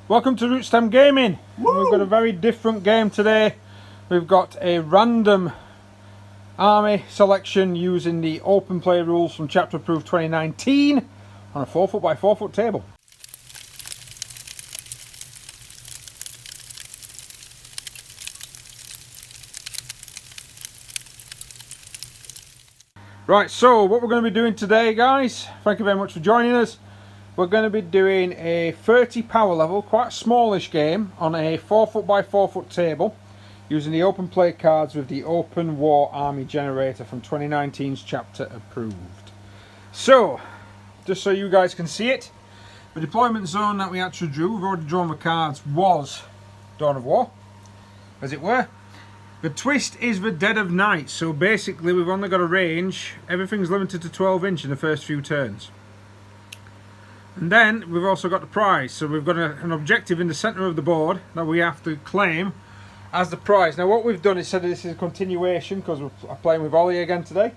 Welcome to Rootstem Gaming. We've got a very different game today. We've got a random army selection using the open play rules from Chapter Approved 2019 on a 4 by 4 table. Right, so what we're going to be doing today, guys, thank you very much for joining us. We're going to be doing a 30 power level, quite a smallish game, on a 4 by 4 table, using the open play cards with the Open War Army Generator from 2019's Chapter Approved. So, just so you guys can see it, the deployment zone that we actually drew, we've already drawn the cards, was Dawn of War, as it were. The twist is the dead of night, so basically we've only got a range, everything's limited to 12 inch in the first few turns. And then we've also got the prize, so we've got an objective in the centre of the board that we have to claim as the prize. Now what we've done is said this is a continuation, because we're playing with Ollie again today.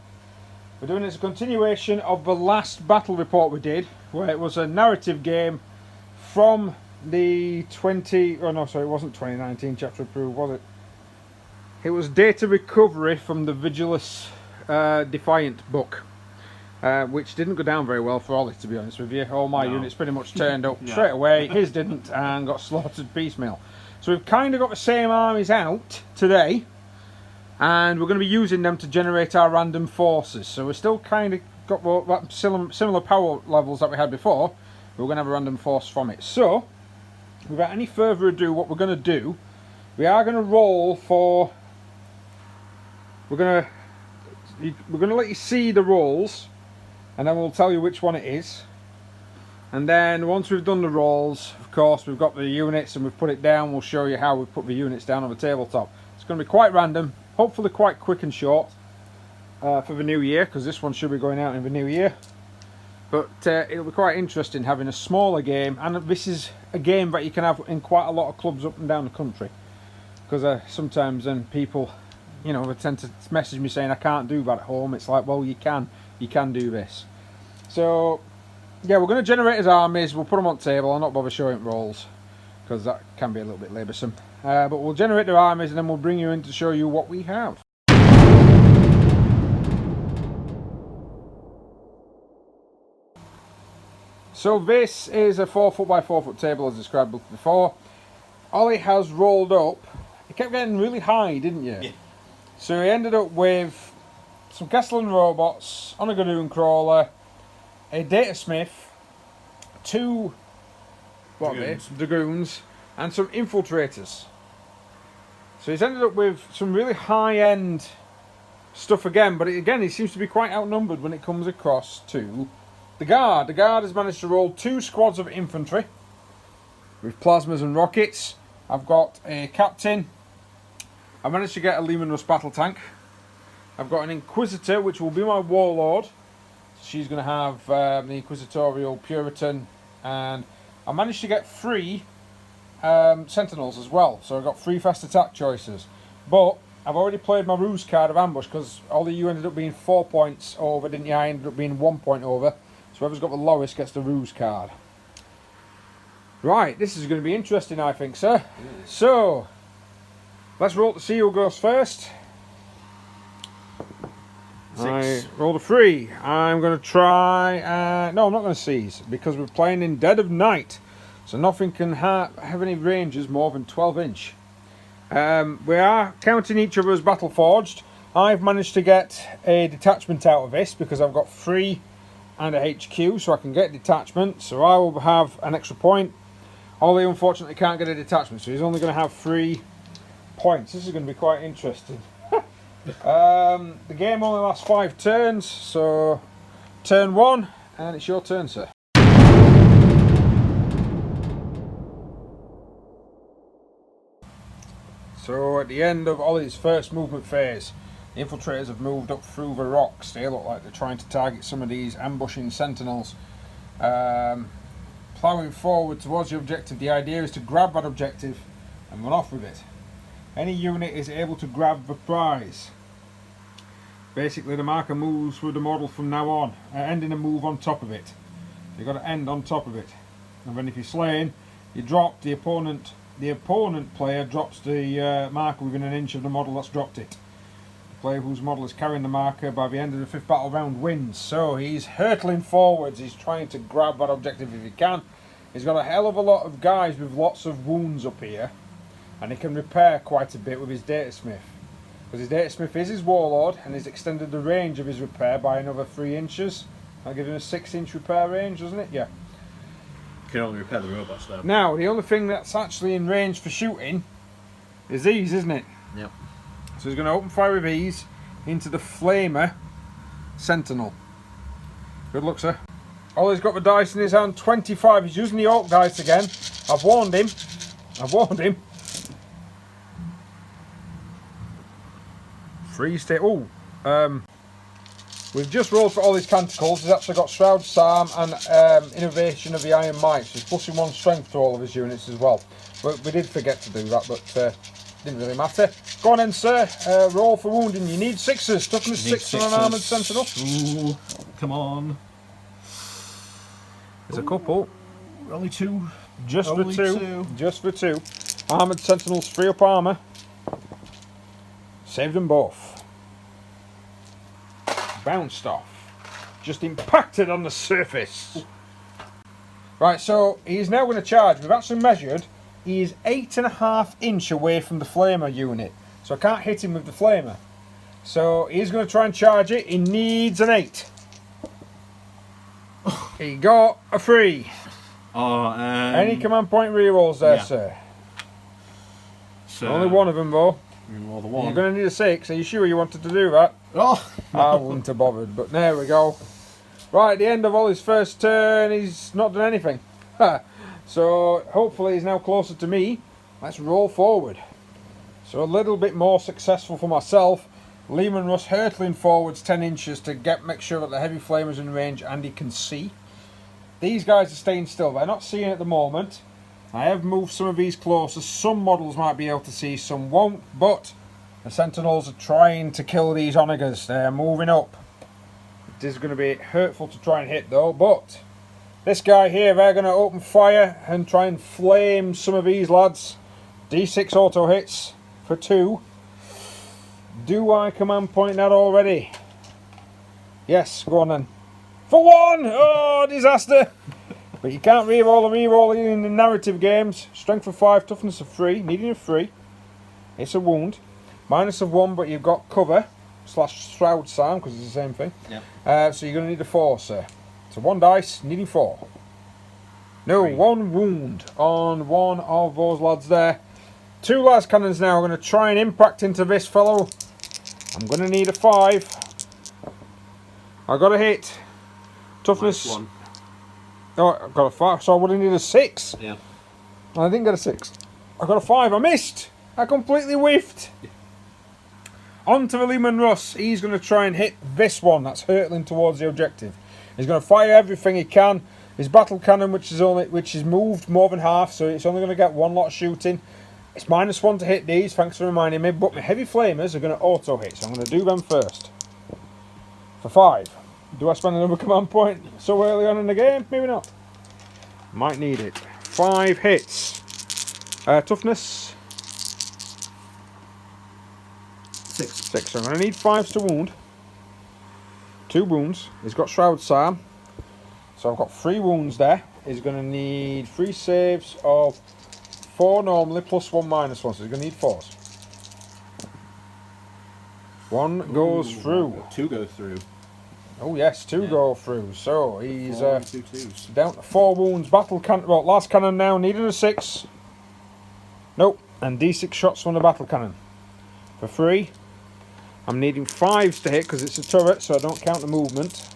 We're doing this a continuation of the last battle report we did, where it was a narrative game from the it wasn't 2019 Chapter Approved, was it? It was data recovery from the Vigilus Defiant book, which didn't go down very well for Ollie, to be honest with you. All my units pretty much turned up straight away, his didn't, and got slaughtered piecemeal. So we've kind of got the same armies out today, and we're going to be using them to generate our random forces. So we're still kind of got that similar power levels that we had before, but we're going to have a random force from it. So, without any further ado, what we're going to do, we are going to roll for... We're going to let you see the rolls, and then we'll tell you which one it is. And then once we've done the rolls, of course, we've got the units and we've put it down. We'll show you how we've put the units down on the tabletop. It's going to be quite random, hopefully quite quick and short for the new year, because this one should be going out in the new year. But it'll be quite interesting having a smaller game, and this is a game that you can have in quite a lot of clubs up and down the country. Because sometimes then people, you know, they tend to message me saying I can't do that at home. It's like, well, you can do this. So yeah, we're going to generate as armies. We'll put them on the table. I'll not bother showing rolls because that can be a little bit laboursome. But we'll generate their armies and then we'll bring you in to show you what we have. So this is a 4 by 4 table as described before. Ollie has rolled up. He kept getting really high, didn't you? Yeah. So he ended up with some Castellan robots, on a Gadoon crawler, a data smith, two dragoons, and some infiltrators. So he's ended up with some really high-end stuff again, but he seems to be quite outnumbered when it comes across to the guard. The guard has managed to roll 2 squads of infantry with plasmas and rockets. I've got a captain. I managed to get a Lehman Russ battle tank. I've got an Inquisitor, which will be my warlord. She's going to have the Inquisitorial Puritan, and I managed to get 3 Sentinels as well. So I've got 3 fast attack choices. But I've already played my ruse card of ambush, because although you ended up being 4 points over, didn't you? I ended up being 1 point over. So whoever's got the lowest gets the ruse card. Right, this is going to be interesting, I think, sir. So, let's roll to see who goes first. 6. I rolled a 3. I'm going to try... no, I'm not going to seize, because we're playing in dead of night. So nothing can have any ranges more than 12 inch. We are counting each other as battle forged. I've managed to get a detachment out of this, because I've got 3 and a HQ, so I can get detachment. So I will have an extra point. Ollie unfortunately can't get a detachment, so he's only going to have 3 points. This is going to be quite interesting. The game only lasts 5 turns, so turn 1, and it's your turn, sir. So at the end of Ollie's first movement phase, the infiltrators have moved up through the rocks. They look like they're trying to target some of these ambushing sentinels. Ploughing forward towards the objective. The idea is to grab that objective and run off with it. Any unit is able to grab the prize. Basically the marker moves with the model from now on, ending a move on top of it. You've got to end on top of it. And then if you're slain, you drop the opponent player drops the marker within an inch of the model that's dropped it. The player whose model is carrying the marker by the end of the 5th battle round wins. So he's hurtling forwards, he's trying to grab that objective if he can. He's got a hell of a lot of guys with lots of wounds up here, and he can repair quite a bit with his datasmith. Because his datasmith is his warlord, and he's extended the range of his repair by another 3 inches. That'll give him a 6-inch repair range, doesn't it? Yeah. You can only repair the robots though. Now, the only thing that's actually in range for shooting is these, isn't it? Yep. So he's going to open fire with these into the Flamer Sentinel. Good luck, sir. Oh, he's got the dice in his hand, 25. He's using the Orc dice again. I've warned him. I've warned him. 3 stay. Oh, we've just rolled for all his canticles. He's actually got Shroud Psalm and Innovation of the Iron Might. So he's pushing 1 strength to all of his units as well. But we did forget to do that, but didn't really matter. Go on then, sir. Roll for wounding. You need 6s. Toughness 6 on an armoured sentinel. Ooh, come on. There's a couple. Only 2. Just only for 2. Just for 2. Armoured sentinels, 3 up armour. Saved them both. Bounced off. Just impacted on the surface. Right, so he's now going to charge. We've actually measured. He is 8.5 inch away from the Flamer unit. So I can't hit him with the Flamer. So he's going to try and charge it. He needs an 8. He got a 3. Oh, any command point rerolls there, yeah, sir? So, only one of them, though. Roll the 1. You're going to need a 6. Are you sure you wanted to do that? Oh, no. I wouldn't have bothered, but there we go. Right, at the end of all his first turn, he's not done anything. So hopefully he's now closer to me. Let's roll forward. So a little bit more successful for myself. Lehman Russ hurtling forwards 10 inches to make sure that the heavy flamer's in range and he can see. These guys are staying still. They're not seeing at the moment. I have moved some of these closer. Some models might be able to see, some won't. But the Sentinels are trying to kill these onagers. They're moving up. It is going to be hurtful to try and hit though. But this guy here, they're going to open fire and try and flame some of these lads. D6 auto hits for 2. Do I command point that already? Yes, go on then. For 1! Oh, disaster! But you can't re-roll the re-rolling in the narrative games. Strength of 5, toughness of 3, needing a 3. It's a wound. Minus of 1, but you've got cover / shroud psalm because it's the same thing. Yep. So you're going to need a 4, sir. So 1 dice, needing 4. No, 3. 1 wound on one of those lads there. 2 las cannons now are going to try and impact into this fellow. I'm going to need a 5. I got a hit. Toughness. -1. Oh, I got a 5, so I would have needed a 6. Yeah. I didn't get a 6. I got a 5. I missed. I completely whiffed. Yeah. On to the Lehman Russ. He's going to try and hit this one that's hurtling towards the objective. He's going to fire everything he can. His battle cannon, which is moved more than half, so it's only going to get 1 lot of shooting. It's -1 to hit these, thanks for reminding me, but my heavy flamers are going to auto hit, so I'm going to do them first. For 5. Do I spend another command point so early on in the game? Maybe not. Might need it. 5 hits. Toughness? 6. So I'm going to need 5s to wound. 2 wounds. He's got Shroud Psalm. So I've got 3 wounds there. He's going to need 3 saves of 4 normally, plus 1 minus 1. So he's going to need 4s. 1 goes through. 2 go through. Oh yes, 2 go through. So he's 2 twos. down to 4 wounds. Battle cannon. Well, last cannon now, needing a 6. Nope. And D6 shots from the battle cannon. For 3. I'm needing 5s to hit because it's a turret, so I don't count the movement.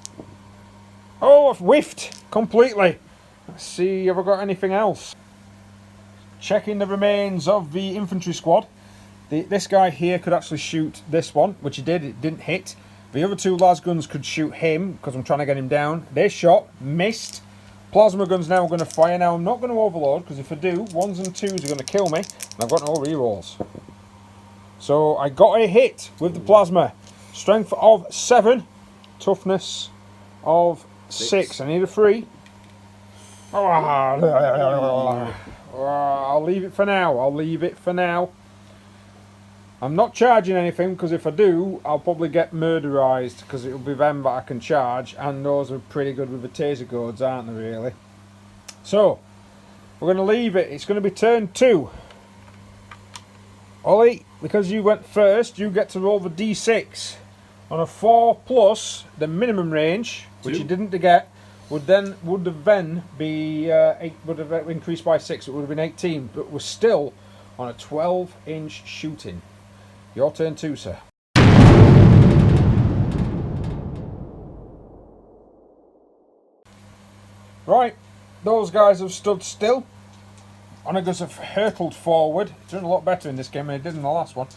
Oh, I've whiffed completely. Let's see, have I got anything else? Checking the remains of the infantry squad. This guy here could actually shoot this one, which he did. It didn't hit. The other 2 las guns could shoot him because I'm trying to get him down. They shot, missed. Plasma guns now are going to fire. Now I'm not going to overload because if I do, 1s and 2s are going to kill me. And I've got no rerolls. So I got a hit with the plasma. Strength of 7. Toughness of 6. I need a 3. I'll leave it for now. I'll leave it for now. I'm not charging anything, because if I do, I'll probably get murderized, because it'll be them that I can charge, and those are pretty good with the taser gourds, aren't they, really? So, we're going to leave it. It's going to be turn 2. Ollie, because you went first, you get to roll the d6. On a 4 plus, the minimum range, which you didn't get, would have then be would have increased by 6. It would have been 18, but we're still on a 12-inch shooting. Your turn 2, sir. Right, those guys have stood still. Onagers have hurtled forward. It's doing a lot better in this game than it did in the last one.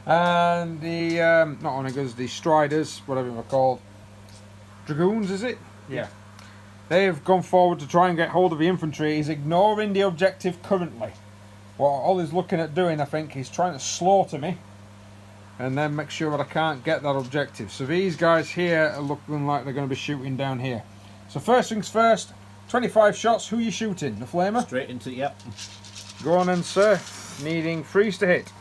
And the, not Onagers, the Striders, whatever they're called. Dragoons, is it? Yeah. They have gone forward to try and get hold of the infantry. He's ignoring the objective currently. What Ollie's looking at doing, I think, he's trying to slaughter me. And then make sure that I can't get that objective. So these guys here are looking like they're going to be shooting down here. So first things first, 25 shots. Who are you shooting? The flamer? Straight into, yep. Go on then, sir. Needing 3s to hit.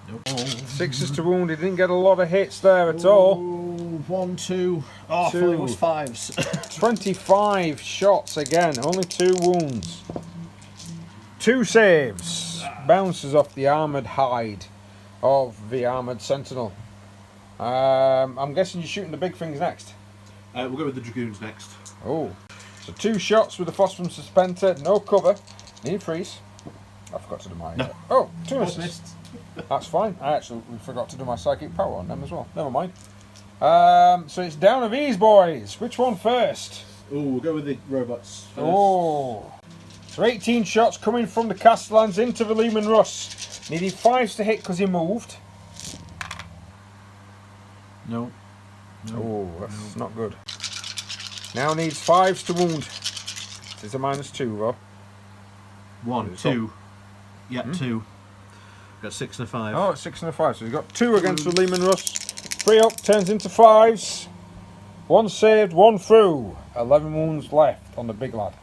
Nope. 6s to wound. He didn't get a lot of hits there at all. 1, 2. Oh, I thought it was 5s. 25 shots again. Only 2 wounds. 2 saves. Bounces off the armoured hide of the armoured sentinel. I'm guessing you're shooting the big things next. We'll go with the Dragoons next. Oh. So 2 shots with the phosphorus suspender. No cover. Need freeze. I forgot to do my... No. Oh, 2 missed. That's fine. I actually forgot to do my psychic power on them as well. Never mind. So it's down to these boys. Which one first? Oh, we'll go with the robots first. Oh. So 18 shots coming from the Castellans into the Lehman Russ. Needed 5s to hit because he moved. No. Oh, that's not good. Now needs 5s to wound. It's a -2 though. 1, 2. Yeah, 2. Got 6 and a 5. Oh, it's 6 and a 5. So he's got 2 against the Lehman Russ. 3 up, turns into 5s. 1 saved, 1 through. 11 wounds left on the big lad.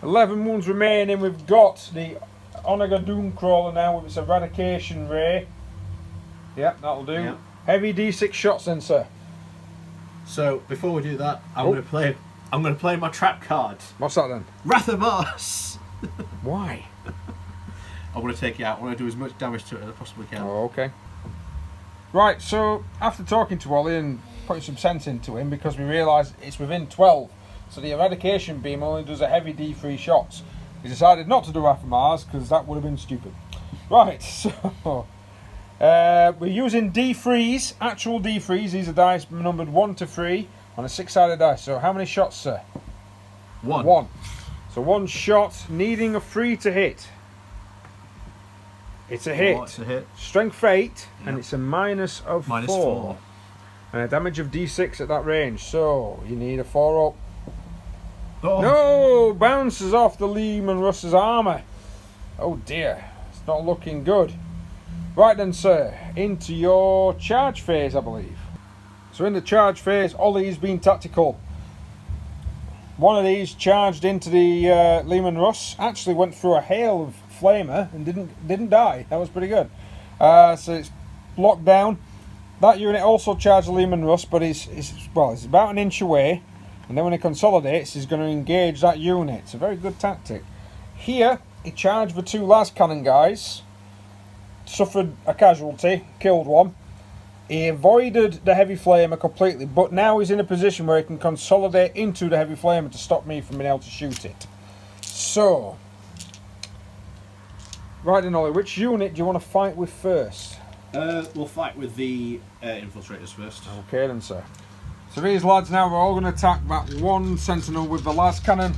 11 wounds remaining. We've got the Onager Doomcrawler now with its eradication ray. Yep, that'll do. Yep. Heavy D6 shots then, sir. So before we do that, I'm going to play my trap card. What's that then? Wrath of Mars. Why? I want to take it out. I want to do as much damage to it as I possibly can. Oh, okay. Right, so after talking to Ollie and putting some sense into him, because we realised it's within 12, so the eradication beam only does a heavy D3 shots. He decided not to do Wrath of Mars because that would have been stupid. Right, so we're using D3s, actual D3s. These are dice numbered 1 to 3 on a 6-sided dice. So how many shots, sir? 1. 1. So 1 shot, needing a 3 to hit. It's a hit. It's a hit. Strength 8, yep. And it's a -4. -4. And a damage of D6 at that range. So you need a 4 up. Oh. No! Bounces off the Lehman Russ's armour. Oh dear. It's not looking good. Right then, sir. Into your charge phase, I believe. So in the charge phase, Ollie's been tactical. One of these charged into the Lehman Russ. Actually went through a hail of flamer and didn't die. That was pretty good. So it's blocked down. That unit also charged the Lehman Russ, but it's about an inch away. And then when he consolidates, he's going to engage that unit. It's a very good tactic. Here, he charged the 2 las cannon guys. Suffered a casualty, killed 1. He avoided the heavy flamer completely, but now he's in a position where he can consolidate into the heavy flamer to stop me from being able to shoot it. So, right then, Ollie, which unit do you want to fight with first? We'll fight with the infiltrators first. Okay then, sir. So these lads now are all going to attack that 1 sentinel with the las cannon.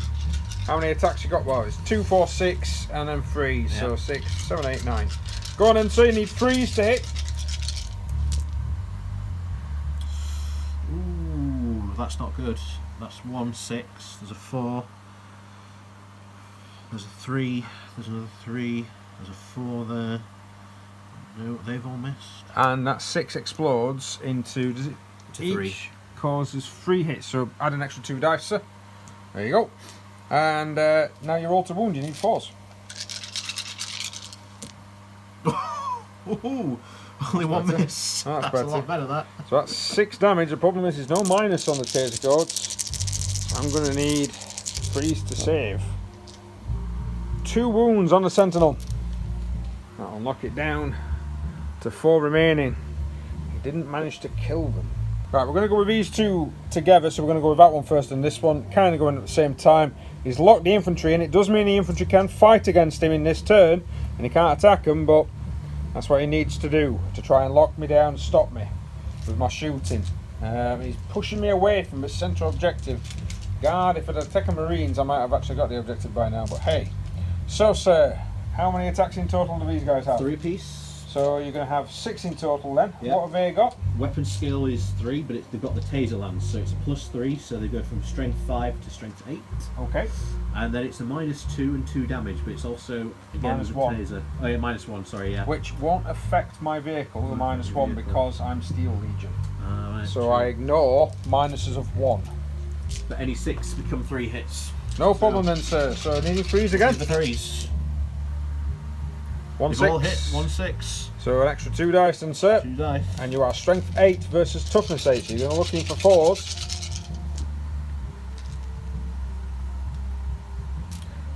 How many attacks you got? Well, it's 2, 4, 6, and then 3. Yep. So 6, 7, 8, 9. Go on then, so you need 3s to hit. Ooh, that's not good. That's 1, 6. There's a 4. There's a 3. There's another 3. There's a 4 there. No, they've all missed. And that 6 explodes into, does it? Into 3. Each causes 3 hits, so add an extra 2 dice, sir. There you go. And now you roll to wound, you need 4s. Ooh, only one miss. Oh, that's a lot better, that. So that's 6 damage. The problem is there's no minus on the taser cords. I'm going to need freeze to save. 2 wounds on the sentinel. That'll knock it down to 4 remaining. He didn't manage to kill them. Right, we're going to go with these 2 together, so we're going to go with that one first and this one kind of going at the same time. He's locked the infantry, and it does mean the infantry can fight against him in this turn, and he can't attack them, but that's what he needs to do, to try and lock me down and stop me with my shooting. He's pushing me away from the central objective. God, if I'd attacked Marines, I might have actually got the objective by now, but hey. So, sir, how many attacks in total do these guys have? 3 apiece. So you're going to have 6 in total then. Yep. What have they got? Weapon skill is 3, but they've got the taser lance, so it's a +3, so they go from strength 5 to strength 8. Okay. And then it's a -2 and 2 damage, but it's also, again, with -1. taser. Oh yeah, -1, sorry, yeah. Which won't affect my vehicle, the -1, because I'm Steel Legion. Right, so true. I ignore minuses of 1. But any 6 become 3 hits. No problem then, sir. So needing 3s again. The 3s. 1 They've 6. all hit 1 6. So an extra 2 dice then, sir. 2 dice. And you are strength 8 versus toughness 8. So you're looking for 4s.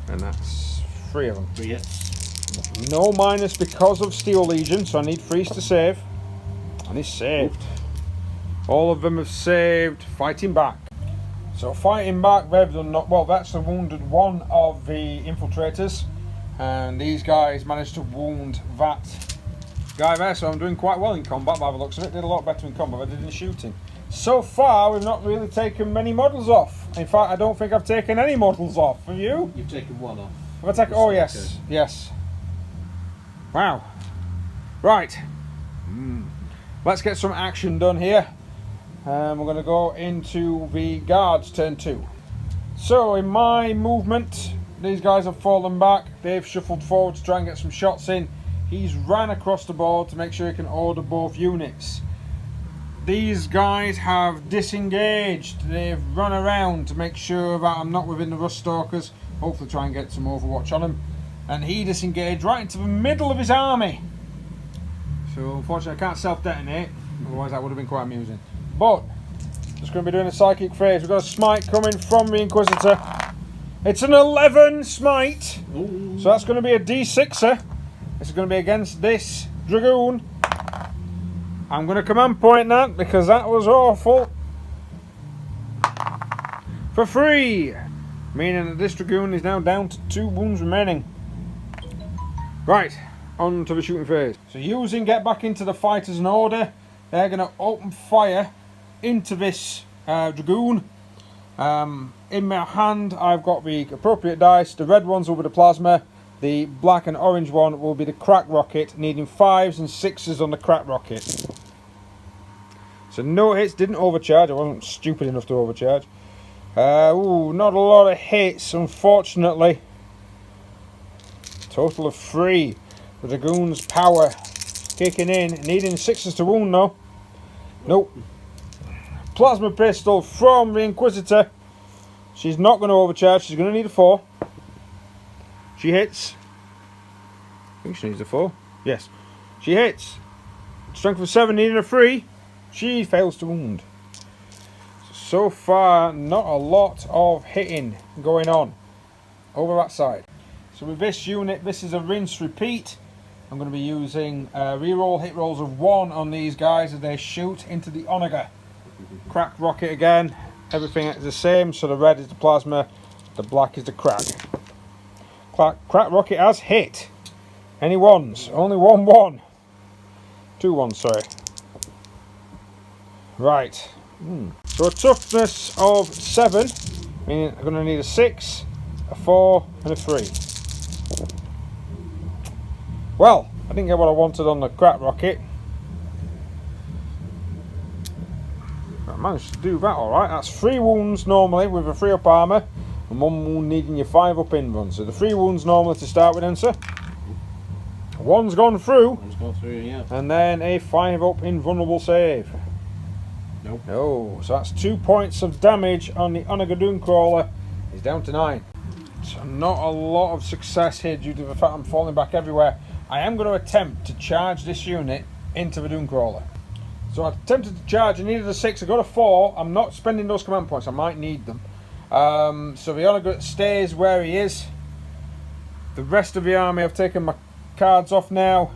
And that's 3 of them. 3 hits. No minus because of Steel Legion, so I need 3s to save. And he's saved. All of them have saved. Fighting back. So fighting back, they've done not well. That's the wounded one of the infiltrators. And these guys managed to wound that guy there, so I'm doing quite well in combat by the looks of it. Did a lot better in combat than I did in shooting. So far, we've not really taken many models off. In fact, I don't think I've taken any models off. Have you? You've taken 1 off. Have I taken? Oh yes, yes. Wow. Right. Let's get some action done here. We're going to go into the guards turn 2. So in my movement, these guys have fallen back. They've shuffled forward to try and get some shots in. He's ran across the board to make sure he can order both units. These guys have disengaged. They've run around to make sure that I'm not within the rust stalkers. Hopefully try and get some overwatch on him. And he disengaged right into the middle of his army. So unfortunately I can't self-detonate. Otherwise that would have been quite amusing. But just going to be doing a psychic phase. We've got a smite coming from the Inquisitor. It's an 11 smite. Ooh. So that's going to be a D6er. This is going to be against this Dragoon. I'm going to command point that because that was awful. For 3. Meaning that this Dragoon is now down to 2 wounds remaining. Right, on to the shooting phase. So using get back into the fight as an order, they're going to open fire into this Dragoon. In my hand I've got the appropriate dice. The red ones will be the plasma, the black and orange one will be the crack rocket, needing 5s and 6s on the crack rocket. So no hits, didn't overcharge. I wasn't stupid enough to overcharge. Ooh, not a lot of hits, unfortunately. Total of 3. The Dragoon's power kicking in, needing 6s to wound though. Nope. Plasma pistol from the Inquisitor. She's not going to overcharge, she's going to need a 4. She hits. I think she needs a 4. Yes. She hits. Strength of 7, needing a 3. She fails to wound. So far, not a lot of hitting going on over that side. So with this unit, this is a rinse repeat. I'm going to be using reroll hit rolls of 1 on these guys as they shoot into the Onager. Crack rocket again. Everything is the same. So the red is the plasma, the black is the crack. Crack rocket has hit. Any 1s? Only 1 1. 2 1s, sorry. Right. So a toughness of 7, meaning I'm going to need a 6, a 4 and a 3. Well, I didn't get what I wanted on the crack rocket. I managed to do that alright. That's 3 wounds normally with a 3 up armour and 1 wound needing your 5 up in run. So the 3 wounds normally to start with then, sir. 1's gone through. 1's gone through, yeah. And then a 5 up invulnerable save. Nope. No, so that's 2 points of damage on the Onager Dooncrawler. He's down to 9. not a lot of success here due to the fact I'm falling back everywhere. I am going to attempt to charge this unit into the Dooncrawler. So I attempted to charge, I needed a 6, I got a 4. I'm not spending those command points, I might need them. So the Onagut stays where he is. The rest of the army, I've taken my cards off now.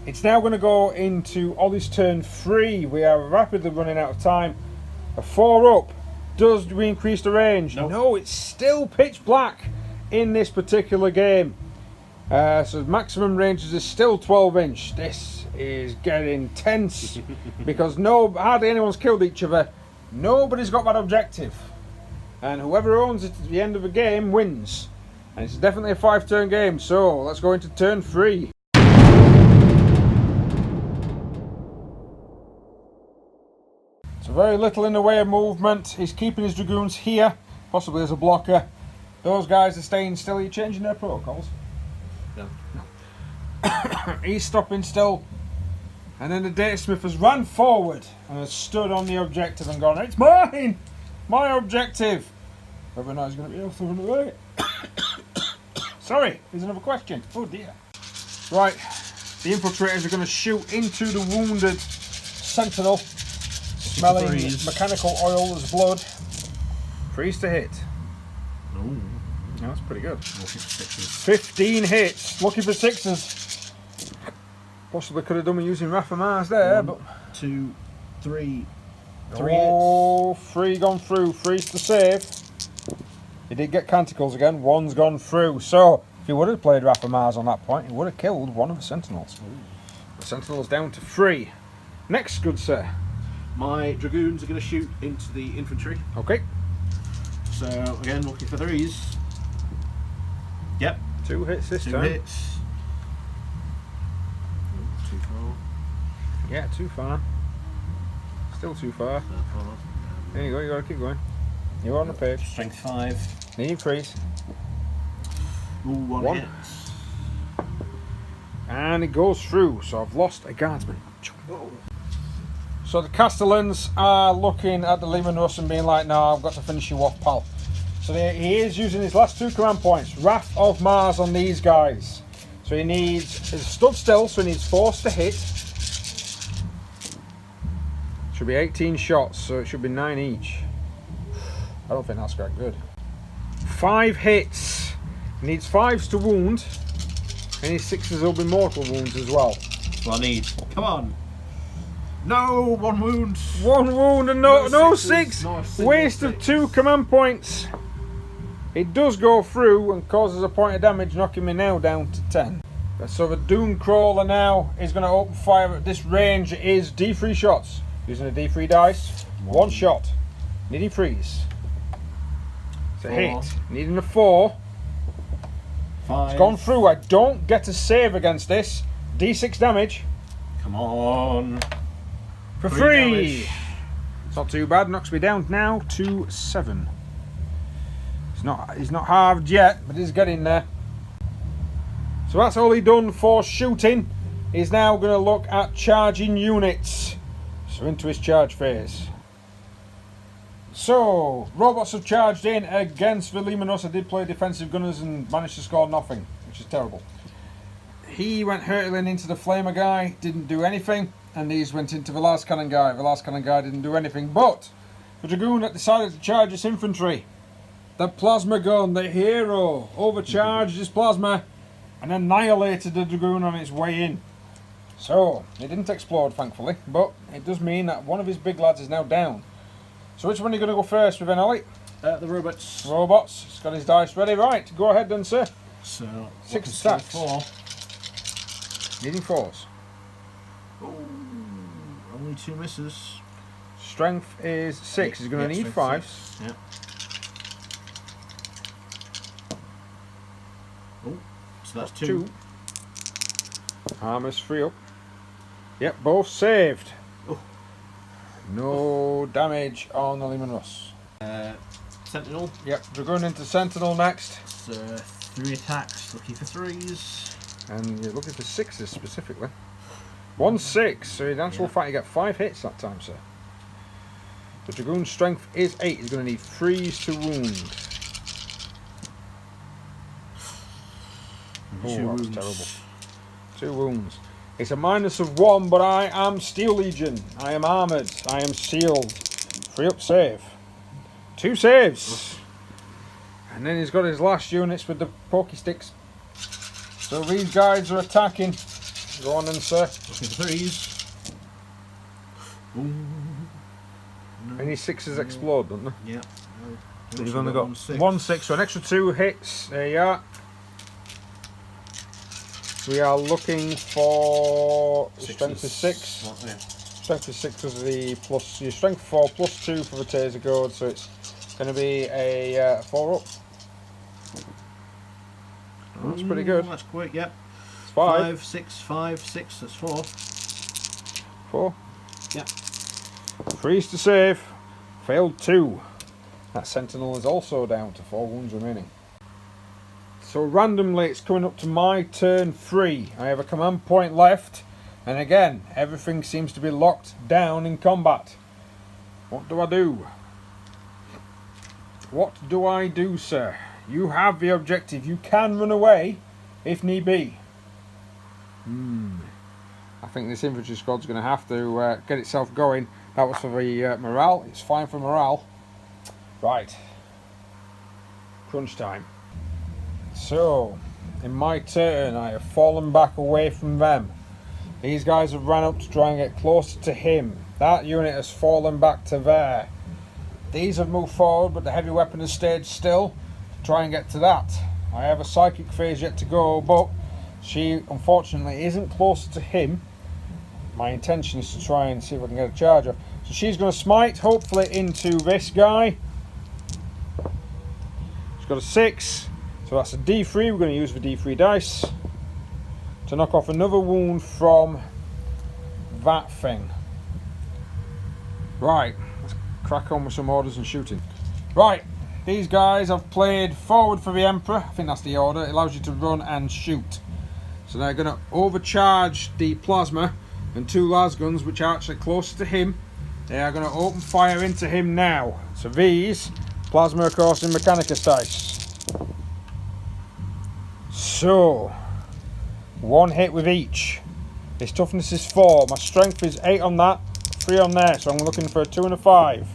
It's now going to go into Ollie's turn 3. We are rapidly running out of time. A 4 up. Does we increase the range? Nope. No, it's still pitch black in this particular game. So maximum ranges is still 12 inch. This is getting tense because hardly anyone's killed each other. Nobody's got that objective. And whoever owns it at the end of the game wins. And it's definitely a 5-turn game. So let's go into turn 3. So very little in the way of movement. He's keeping his dragoons here, possibly as a blocker. Those guys are staying still. Are you changing their protocols? No. He's stopping still. And then the data smith has run forward and has stood on the objective and gone, it's mine! My objective! Whether or not he's going to be able to run away. Sorry, there's another question. Oh dear. Right, the infiltrators are going to shoot into the wounded sentinel. Smelling mechanical oil as blood. Freeze to hit. Ooh. Yeah, that's pretty good. 15 hits. Looking for 6s. Possibly could have done with using Rafa Mars there, 1, but 2, 3. 3 gone through. Freeze to save. He did get canticles again. 1's gone through. So if he would have played Rafa Mars on that point, he would have killed one of the sentinels. Ooh. The sentinel's down to 3. Next, good sir. My dragoons are going to shoot into the infantry. Okay. So again, looking for 3s. Yep. 2 hits this 2 time. hits. Too far. Yeah, too far. Still too far. There you go, you got to keep going. You're on the page. Strength 5. Need freeze. Ooh, 1 hit. And it goes through, so I've lost a guardsman. Oh. So the Castellans are looking at the Leman Russ and being like, no, I've got to finish you off, pal. So he is using his last 2 command points. Wrath of Mars on these guys. So he's stood still, so he needs force to hit. Should be 18 shots, so it should be 9 each. I don't think that's quite good. 5 hits. He needs 5s to wound. And his 6s will be mortal wounds as well. That's what I need. Come on. No, 1 wound. 1 wound and no 6. Six. Waste of 2 command points. It does go through and causes a point of damage, knocking me now down to 10. So the Dooncrawler now is going to open fire at this range. It is D3 shots. Using a D3 dice. 1 shot. Needing freeze. It's a 4. hit. Needing a 4. 5. It's gone through. I don't get to save against this. D6 damage. Come on. For 3 free. damage. It's not too bad. Knocks me down now to 7. He's not halved yet, but he's getting there. So that's all he done for shooting. He's now going to look at charging units. So into his charge phase. So robots have charged in against the Leman-Russ. I did play defensive gunners and managed to score nothing, which is terrible. He went hurtling into the flamer guy, didn't do anything, and these went into the last cannon guy. The last cannon guy didn't do anything, but the dragoon that decided to charge his infantry, the plasma gun, the hero, overcharged his plasma and annihilated the dragoon on its way in. So it didn't explode, thankfully, but it does mean that one of his big lads is now down. So which one are you going to go first with, then, Ollie? The robots. Robots. He's got his dice ready. Right, go ahead then, sir. So 6 stacks. 4. Needing 4s. Ooh, only 2 misses. Strength is 6. He's going to need 5s. Yeah. Oh, so that's 2. Armor's 3 up. Yep, both saved. Oh. No damage on the Leman-Russ. Sentinel. Yep, Dragoon into Sentinel next. So 3 attacks, looking for 3s. And you're looking for 6s specifically. 1 6, so in actual fact you get 5 hits that time, sir. The Dragoon's strength is 8. He's going to need 3s to wound. Oh, 2 that was wounds. terrible. 2 wounds. It's a -1, but I am Steel Legion. I am armoured. I am sealed. 3 up save. 2 saves. And then he's got his last units with the pokey sticks. So these guys are attacking. Go on then, sir. Looking for 3s. Ooh. No. Any 6s explode, don't they? Yeah. So you've only got 1 6, so an extra 2 hits. There you are. We are looking for strength of 6. Oh, yeah. Strength of 6 is the plus your strength 4 plus 2 for the taser gourd, so it's going to be a 4 up. That's pretty good. That's quick, yep. It's 5. 5, 6, 5, 6, that's 4. 4. Yep. 3's to save. Failed 2. That sentinel is also down to 4 wounds remaining. So randomly it's coming up to my turn 3. I have a command point left, and again everything seems to be locked down in combat. What do I do? What do I do, sir? You have the objective. You can run away if need be. I think this infantry squad's going to have to get itself going. That was for the morale. It's fine for morale. Right. Crunch time. So, in my turn, I have fallen back away from them. These guys have ran up to try and get closer to him. That unit has fallen back to there. These have moved forward, but the heavy weapon has stayed still to try and get to that. I have a psychic phase yet to go, but she unfortunately isn't closer to him. My intention is to try and see if I can get a charge off. So she's going to smite, hopefully, into this guy. She's got a 6. So that's a D3, we're going to use the D3 dice to knock off another wound from that thing. Right, let's crack on with some orders and shooting. Right, these guys have played forward for the Emperor. I think that's the order. It allows you to run and shoot. So they're going to overcharge the plasma and 2 las guns, which are actually closer to him. They are going to open fire into him now. So these, plasma of course in Mechanicus dice. So, 1 hit with each. His toughness is 4. My strength is 8 on that, 3 on there. So I'm looking for a 2 and a 5.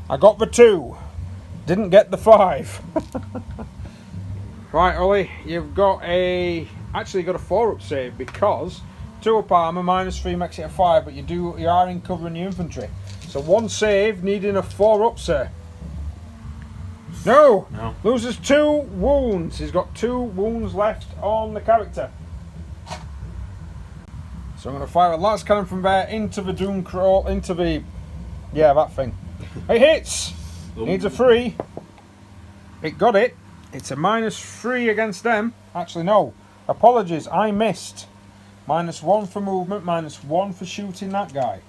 I got the 2. Didn't get the 5. Right, Ollie, you've got actually got a 4 up save because 2 up armour -3 makes it a 5, but you are in cover in your infantry. So 1 save, needing a 4 up, sir. No! Loses 2 wounds. He's got 2 wounds left on the character. So I'm going to fire a las cannon from there into the doom crawl, into the... yeah, that thing. It hits! Needs a 3. It got it. It's a -3 against them. Actually, no. Apologies, I missed. -1 for movement, -1 for shooting that guy.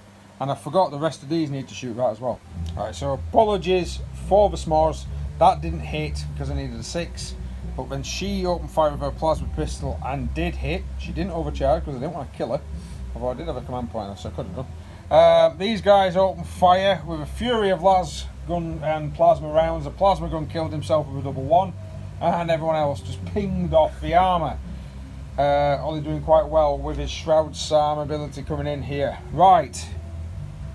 And I forgot the rest of these need to shoot that as well. Alright, so apologies for the s'mores. That didn't hit because I needed a 6. But when she opened fire with her plasma pistol and did hit, she didn't overcharge because I didn't want to kill her. Although I did have a command point, so I could have done. These guys opened fire with a fury of las gun and plasma rounds. The plasma gun killed himself with a +1. And everyone else just pinged off the armour. Ollie doing quite well with his Shroud Psalm ability coming in here. Right.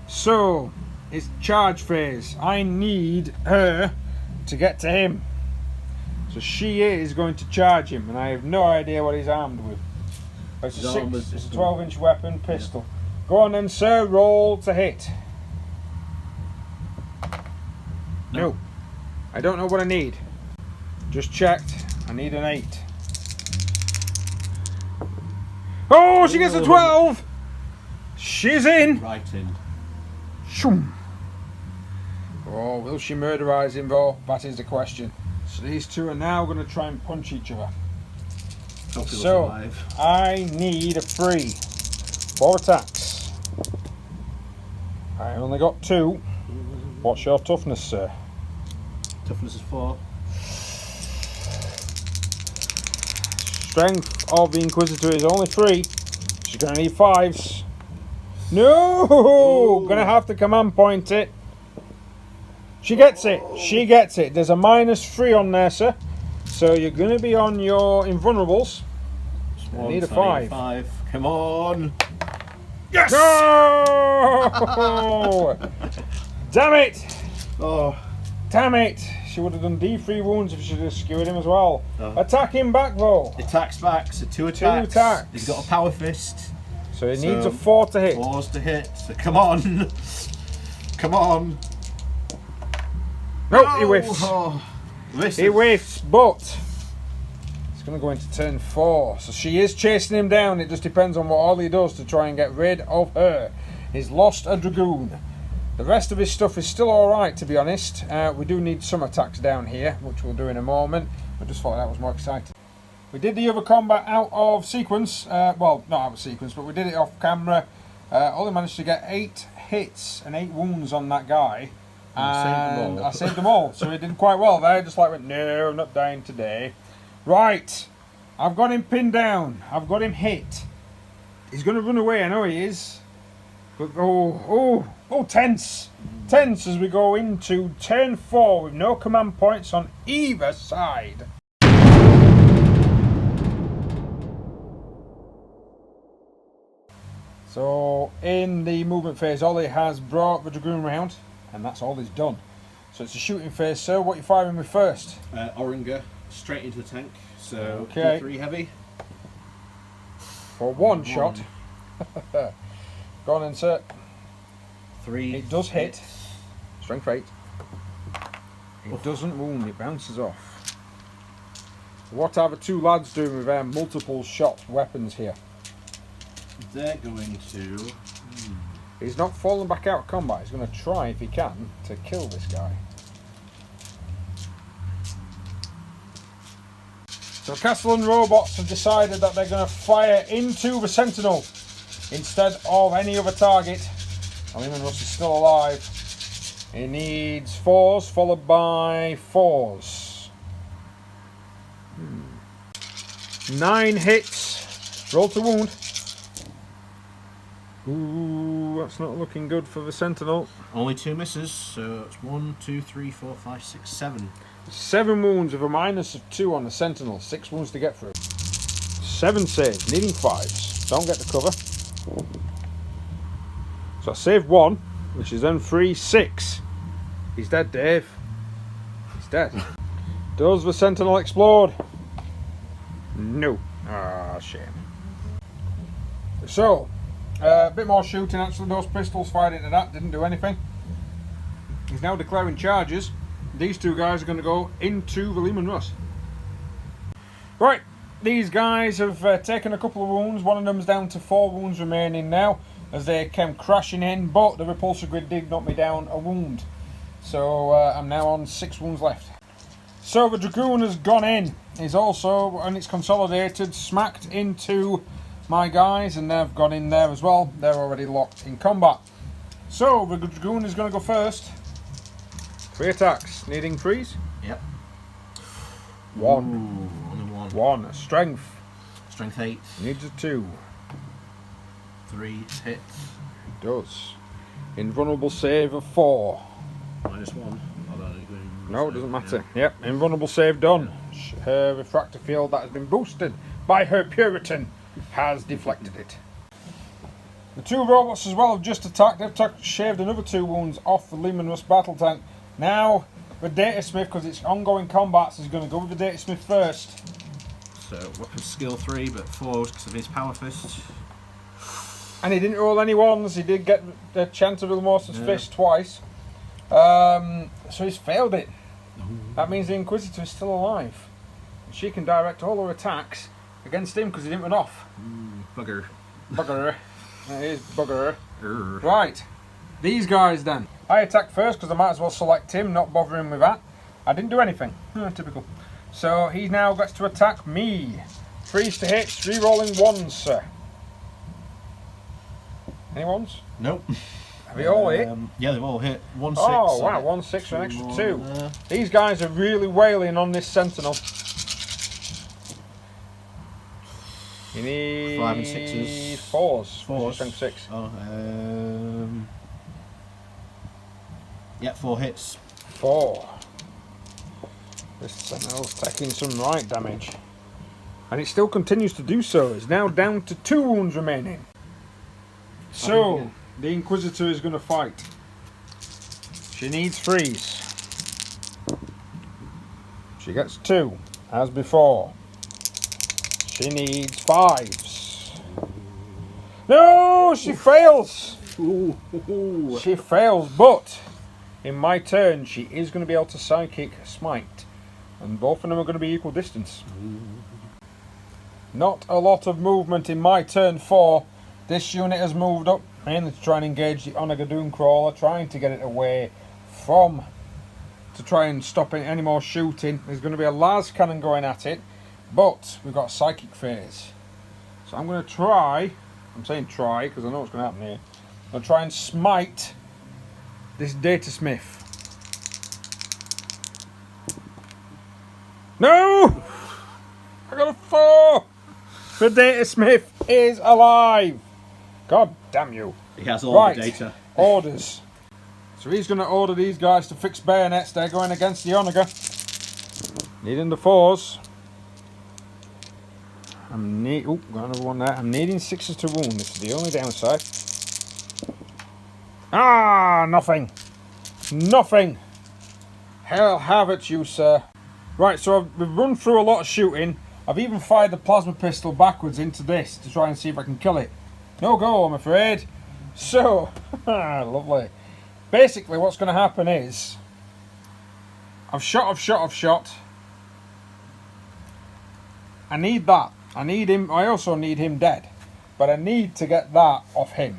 So, it's charge phase. I need her to get to him. So she is going to charge him, and I have no idea what he's armed with. It's a 6, it's a 12-inch weapon, pistol. Yeah. Go on then, sir, roll to hit. No. I don't know what I need. Just checked. I need an 8. Oh, she gets a 12! She's in! Right in. Shoom. Oh, will she murderize him though? That is the question. So these two are now going to try and punch each other. So, I need a 3. 4 attacks. I only got 2. What's your toughness, sir? Toughness is 4. Strength of the Inquisitor is only 3. She's going to need 5s. No! Ooh. Gonna have to command point it. She gets it. She gets it. There's a -3 on there, sir. So you're going to be on your invulnerables. I need a 5. 5. Come on! Yes! No! Damn it! Oh. Damn it! She would have done D3 wounds if she had skewered him as well. Oh. Attack him back though. Attacks back, so 2 attacks. 2 attacks. He's got a power fist. So he needs a 4 to hit. 4s to hit. So come on. Come on. Nope, he whiffs. Oh. He whiffs, but it's going to go into turn 4. So she is chasing him down. It just depends on what Ollie does to try and get rid of her. He's lost a dragoon. The rest of his stuff is still alright, to be honest. We do need some attacks down here, which we'll do in a moment. I just thought that was more exciting. We did the other combat out of sequence. Well, not out of sequence, but we did it off camera. Ollie managed to get 8 hits and 8 wounds on that guy. And I saved them all. So he did quite well there. Just like went, no, I'm not dying today. Right. I've got him pinned down. I've got him hit. He's going to run away. I know he is. But tense. Tense as we go into turn 4 with no command points on either side. So in the movement phase, Ollie has brought the dragoon round, and that's all he's done. So it's a shooting phase, sir. What are you firing with first? Oringer, straight into the tank. So okay. D3 heavy. For one shot. Go on, insert. 3. It does hit. Strength 8. It doesn't wound, it bounces off. What are the 2 lads doing with their multiple shot weapons here? They're going to... He's not falling back out of combat. He's going to try, if he can, to kill this guy. So Castellan robots have decided that they're going to fire into the Sentinel instead of any other target. Lehman Russ is still alive. He needs 4s followed by 4s. 9 hits. Roll to wound. Ooh, that's not looking good for the Sentinel. Only 2 misses, so it's 1, 2, 3, 4, 5, 6, 7. 7 wounds with a minus of 2 on the Sentinel. 6 wounds to get through. 7 saves, needing 5s. Don't get the cover. So I saved 1, which is then 3, 6. He's dead, Dave. He's dead. Does the Sentinel explode? No. Ah, shame. So, a bit more shooting actually. Those pistols fired into that didn't do anything. He's now declaring charges. These 2 guys are going to go into the Lehman Russ. Right, these guys have taken a couple of wounds. One of them's down to 4 wounds remaining now as they came crashing in, but the repulsor grid did knock me down a wound. So I'm now on 6 wounds left. So the Dragoon has gone in. He's also, and it's consolidated, smacked into my guys, and they've gone in there as well. They're already locked in combat. So the Dragoon is going to go first. 3 attacks, needing 3s. Yep. 1. Ooh, only 1. 1. Strength. Strength 8. Needs a 2. 3 hits. It does. Invulnerable save of 4. -1. No, it doesn't matter. Yeah. Yep, invulnerable save done. Her refractor field that has been boosted by her Puritan has deflected it. The 2 robots as well have just attacked. They've shaved another 2 wounds off the Lehman Russ battle tank. Now the Data Smith, because it's ongoing combats, is going to go with the Data Smith first. So weapon skill 3, but 4 because of his power fist. And he didn't roll any 1s. He did get the chance of Remorse's fist twice. So he's failed it. That means the Inquisitor is still alive. And she can direct all her attacks against him because he didn't run off. Bugger. Bugger. It is bugger. Right. These guys then. I attack first because I might as well select him, not bothering with that. I didn't do anything. Typical. So he now gets to attack me. 3s to hit, 3 rolling 1s, sir. Any 1s? Nope. Have they all hit? Yeah, they've all hit. 1 6. Oh wow, 1 6 for an extra 2. These guys are really wailing on this Sentinel. You need 5 and 6s. 4s. 4s. Strength 6. Oh, yeah, 4 hits. 4. This Sentinel's taking some right damage. And it still continues to do so. It's now down to 2 wounds remaining. So, the Inquisitor is going to fight. She needs 3s. She gets 2, as before. She needs 5s. No, she fails. She fails, but in my turn, she is going to be able to Psychic Smite. And both of them are going to be equal distance. Not a lot of movement in my turn 4. This unit has moved up, mainly to try and engage the Onagadun Crawler, trying to get it away from, to try and stop any more shooting. There's going to be a Las Cannon going at it, but we've got a Psychic Phase. So I'm going to try, I'm saying try because I know what's going to happen here. I'm going to try and smite this Data Smith. No! I got a 4! The Data Smith is alive! God damn you. He has all the data. Orders. So he's going to order these guys to fix bayonets. They're going against the Onaga. Needing the 4s. Got another one there. I'm needing 6s to wound. This is the only downside. Ah, nothing. Nothing. Hell have it, you sir. Right, so we've run through a lot of shooting. I've even fired the plasma pistol backwards into this to try and see if I can kill it. No go, I'm afraid. So, lovely. Basically, what's going to happen is, I've shot. I need that. I need him. I also need him dead. But I need to get that off him.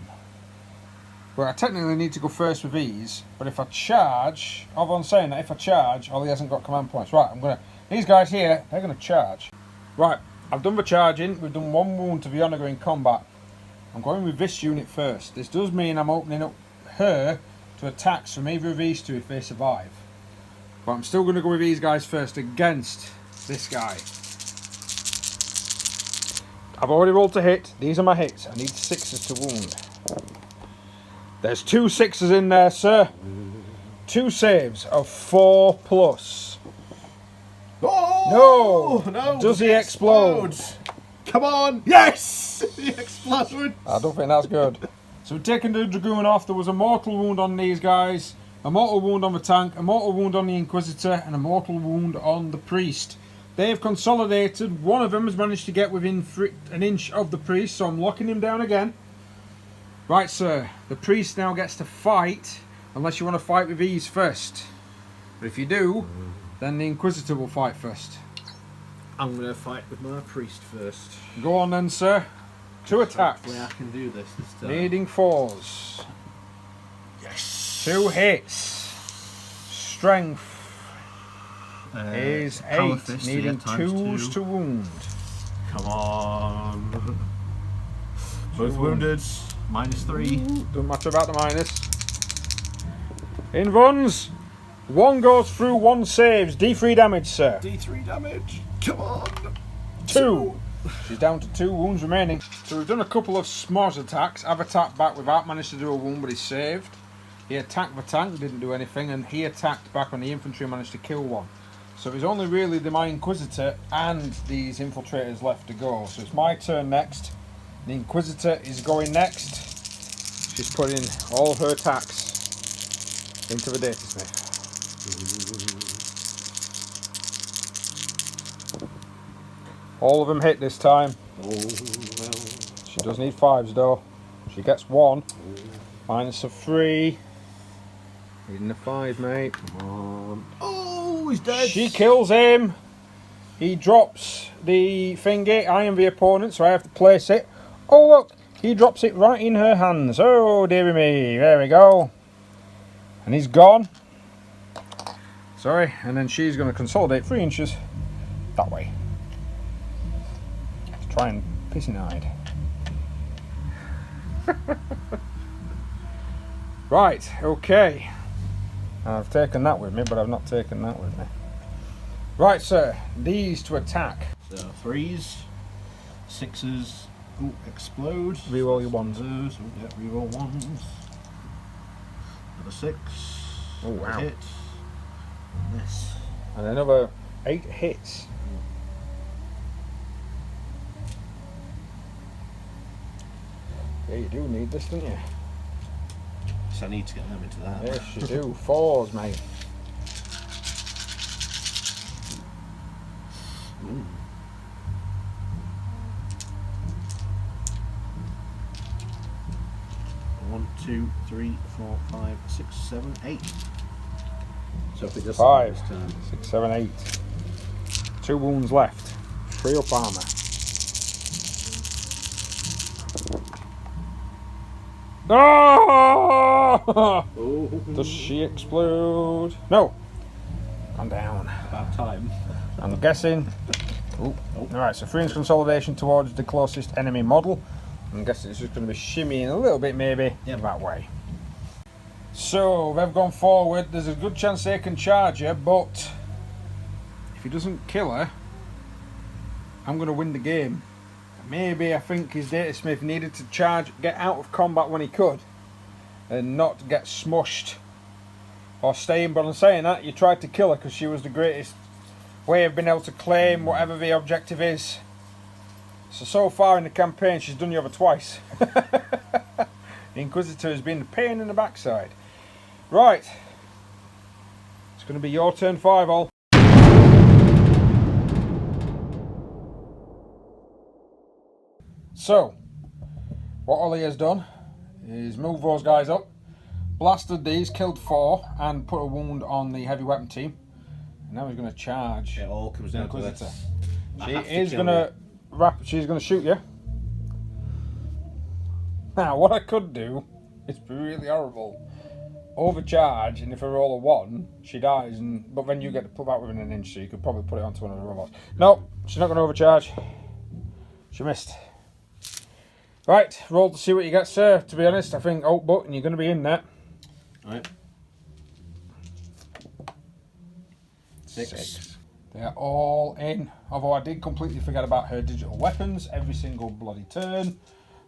Well, I technically need to go first with these. But if I charge, although I'm saying that if I charge, he hasn't got command points. Right, these guys here, they're going to charge. Right, I've done the charging. We've done 1 wound to the Onaga in combat. I'm going with this unit first. This does mean I'm opening up her to attacks from either of these two if they survive. But I'm still going to go with these guys first against this guy. I've already rolled to hit. These are my hits. I need 6s to wound. There's 2 6s in there, sir. 2 saves of 4+. Oh, no! Does he explode? Come on! Yes! He explodes! I don't think that's good. So we've taken the Dragoon off. There was a mortal wound on these guys, a mortal wound on the tank, a mortal wound on the Inquisitor, and a mortal wound on the Priest. They've consolidated. One of them has managed to get within an inch of the Priest, so I'm locking him down again. Right, sir. The Priest now gets to fight, unless you want to fight with these first. But if you do, then the Inquisitor will fight first. I'm going to fight with my Priest first. Go on then, sir. 2 attacks. Hopefully I can do this time. Needing 4s. Yes! 2 hits. Strength is 8. Fist, Needing 2s to wound. Come on. Both wounded. -3. Don't matter about the minus. In runs. 1 goes through, 1 saves. D3 damage, sir. D3 damage. Come on. 2. She's down to 2 wounds remaining. So we've done a couple of smosh attacks. I've attacked back without managed to do a wound, but he's saved. He attacked the tank, didn't do anything, and he attacked back on the infantry and managed to kill 1. So it's only really my Inquisitor and these infiltrators left to go. So it's my turn next. The Inquisitor is going next. She's putting all her attacks into the Data Smith. All of them hit this time. She does need 5s though. She gets 1. -3. Needing a 5, mate. Come on. Oh, he's dead. She kills him. He drops the thingy. I am the opponent, so I have to place it. Oh look, he drops it right in her hands. Oh dearie me. There we go. And he's gone. Sorry. And then she's going to consolidate 3 inches that way. Try and piss and hide. Right, okay. I've taken that with me, but I've not taken that with me. Right, sir. These to attack. So 3s, 6s. Ooh, explode. Reroll your 1s. Yeah, reroll 1s. Another 6. Oh wow. Hit. And this. And another 8 hits. Yeah, you do need this, don't you? So I need to get them into that. Yes, you do. 4s, mate. Ooh. 1, 2, 3, 4, 5, 6, 7, 8. So if it does 5, this time. 6, 7, 8. 2 wounds left. 3 up armour. Oh! Oh. Does she explode? No. Gone down. About time. I'm guessing. Oh. Alright, so 3 inch consolidation towards the closest enemy model. I'm guessing it's just going to be shimmying a little bit, maybe, that way. So they've gone forward. There's a good chance they can charge her, but if he doesn't kill her, I'm going to win the game. Maybe I think his data smith needed to charge, get out of combat when he could, and not get smushed or stay in. But I'm saying that you tried to kill her because she was the greatest way of being able to claim whatever the objective is. So far in the campaign, she's done you over twice. The Inquisitor has been a pain in the backside. Right, it's going to be your turn 5, all. So, what Ollie has done is move those guys up, blasted these, killed 4, and put a wound on the heavy weapon team. And now he's going to charge. It all comes down to Inquisitor. this. She is going to she's going to shoot you. Now, what I could do is be really horrible. Overcharge, and if I roll a 1, she dies, but then you get to put that within an inch, so you could probably put it onto one of the robots. No, she's not going to overcharge. She missed. Right, roll to see what you get, sir. To be honest, I think alt button, you're going to be in there. Right. 6. They're all in. Although I did completely forget about her digital weapons every single bloody turn.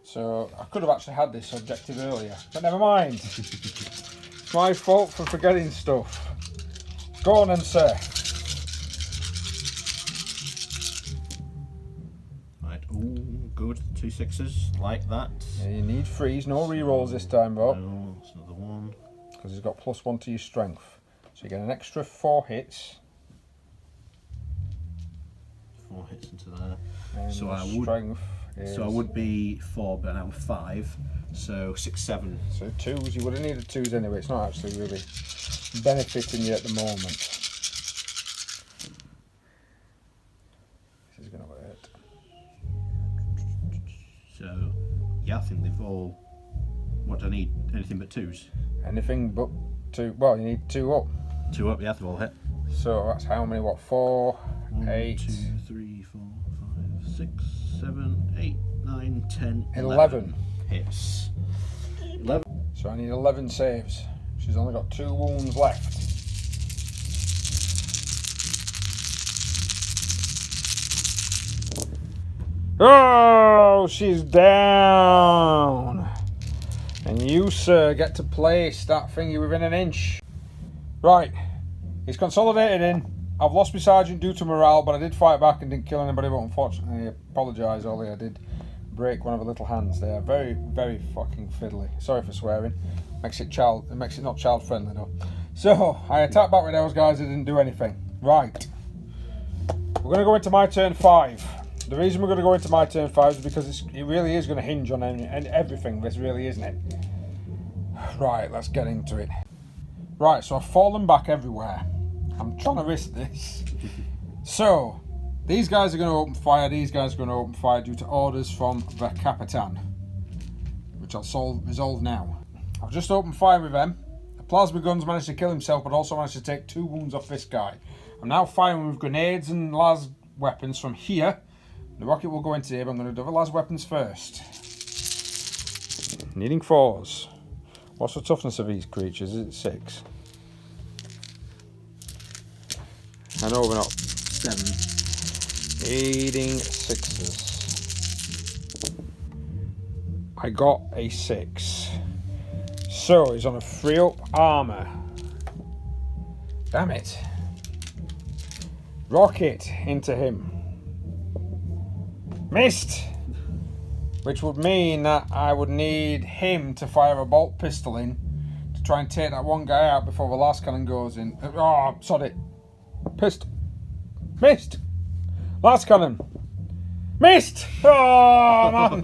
So I could have actually had this objective earlier. But never mind. It's my fault for forgetting stuff. Go on then, sir. Right, ooh, good. 2 6s, like that. Yeah, you need 3s, no re-rolls this time, though. No, it's another 1. Because he's got +1 to your strength. So you get an extra 4 hits. 4 hits into there. And So I would be 4, but now 5. So 6, 7. So 2s, you would have needed 2s anyway. It's not actually really benefiting you at the moment. This is going to hurt. So, yeah, I think they've all... What do I need? Anything but 2s? Anything but 2. Well, you need 2 up. 2 up, yeah, they've all hit. So that's how many? What? 4, 1, 8, 2, 3, 4, 5, 6, 7, 8, 9, 10, 11 hits. 11. So I need 11 saves. She's only got 2 wounds left. Oh, she's down. And you, sir, get to place that thingy within an inch. Right, he's consolidated in. I've lost my sergeant due to morale, but I did fight back and didn't kill anybody, but unfortunately, I apologise, Ollie, I did break one of her little hands there. Very, very fucking fiddly. Sorry for swearing. Makes it not child friendly though. So, I attacked back with those guys that didn't do anything. Right. We're going to go into my turn 5. The reason we're going to go into my turn 5 is because it really is going to hinge on everything, this really, isn't it? Right, let's get into it. Right, so I've fallen back everywhere. I'm trying to risk this. So, these guys are going to open fire, these guys are going to open fire due to orders from the Capitan, which I'll resolve now. I've just opened fire with them. The plasma guns managed to kill himself, but also managed to take 2 wounds off this guy. I'm now firing with grenades and las weapons from here. The rocket will go into here, but I'm going to do the las weapons first. Needing 4s. What's the toughness of these creatures? Is it 6? I know we're not. 7. Aiding 6s. I got a 6. So he's on a 3 up armour. Damn it. Rocket into him. Missed. which would mean that I would need him to fire a bolt pistol in to try and take that one guy out before the last cannon goes in. Oh, sorry. Pissed. Missed. Last cannon. Missed. Oh, man.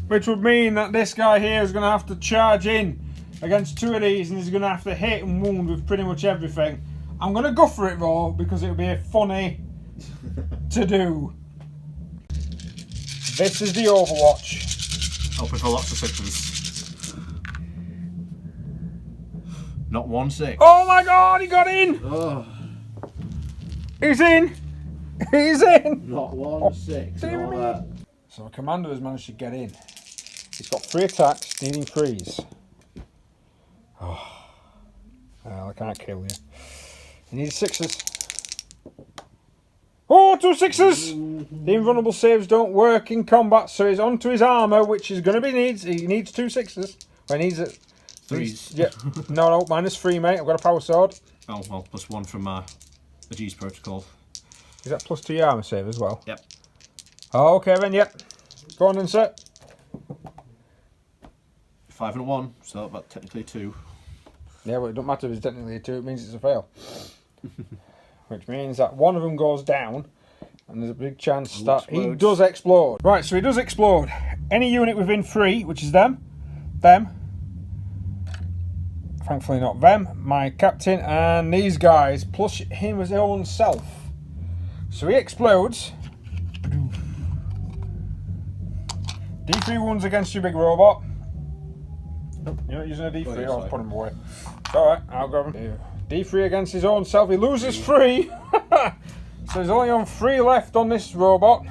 Which would mean that this guy here is going to have to charge in against two of these, and he's going to have to hit and wound with pretty much everything. I'm going to go for it though, because it would be funny to do. This is the Overwatch. Hoping for lots of sixes. Not 1-6. Oh my god, he got in! Oh. He's in! He's in! Not 1-6. Dear me. So a commander has managed to get in. He's got 3 attacks, needing freeze. Oh. Well, I can't kill you. He needs 6s. Oh, 2 6s! The invulnerable saves don't work in combat, so he's onto his armour, which is going to be needs. He needs 2 6s. Well, he needs it. 3s. Yeah. No, -3, mate. I've got a power sword. Oh, well, +1 from the G's protocol. Is that +2 your armour save as well? Yep. Oh, okay then, yep. Go on then, sir. 5 and 1, so that's technically 2. Yeah, well, it don't matter if it's technically a 2, it means it's a fail. Which means that one of them goes down, and there's a big chance that he does explode. Right, so he does explode. Any unit within 3, which is them, thankfully not them, my captain, and these guys, plus him as his own self. So he explodes. D3 wounds against your big robot. Oh, you're not using a D3, yeah, I'll put him away. Alright, I'll grab him. D3 against his own self, he loses 3. So he's only on 3 left on this robot,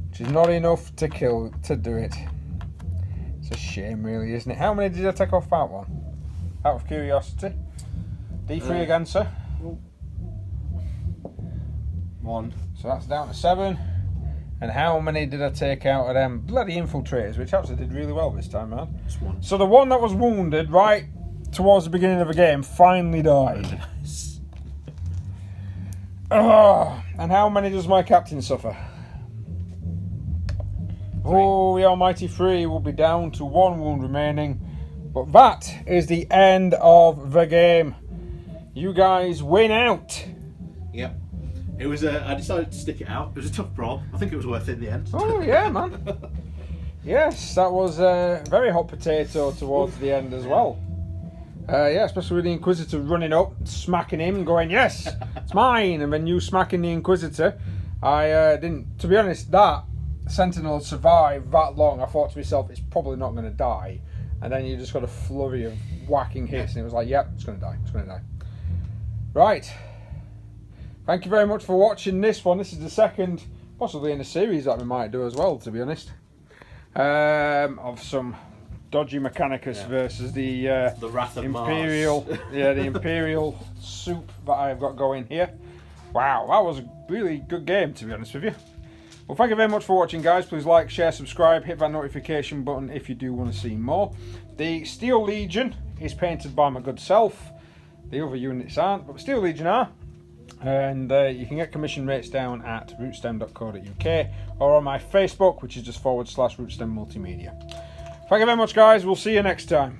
which is not enough to kill, to do it. It's a shame really, isn't it? How many did I take off that one? Out of curiosity. D3 again, sir. 1. So that's down to 7. And how many did I take out of them bloody infiltrators, which actually did really well this time, man? Just 1. So the one that was wounded right towards the beginning of the game finally died. Oh, and how many does my captain suffer? 3. Oh, the almighty 3 will be down to 1 wound remaining. But that is the end of the game. You guys win out. Yep. It was I decided to stick it out. It was a tough brawl. I think it was worth it in the end. Oh yeah, man. Yes, that was very hot potato towards the end as well. Yeah, especially with the Inquisitor running up, smacking him, going, yes, it's mine. And then you smacking the Inquisitor. I didn't, to be honest, that Sentinel survived that long. I thought to myself, it's probably not going to die. And then you just got a flurry of whacking hits, and it was like, yep, it's going to die, it's going to die. Right. Thank you very much for watching this one. This is the second, possibly in a series that we might do as well, to be honest. Of some dodgy Mechanicus versus the Wrath of Imperial, Mars. yeah, the Imperial soup that I've got going here. Wow, that was a really good game, to be honest with you. Well, thank you very much for watching, guys. Please like, share, subscribe, hit that notification button if you do want to see more. The Steel Legion is painted by my good self. The other units aren't, but the Steel Legion are. And you can get commission rates down at rootstem.co.uk or on my Facebook, which is just /Rootstem Multimedia. Thank you very much, guys. We'll see you next time.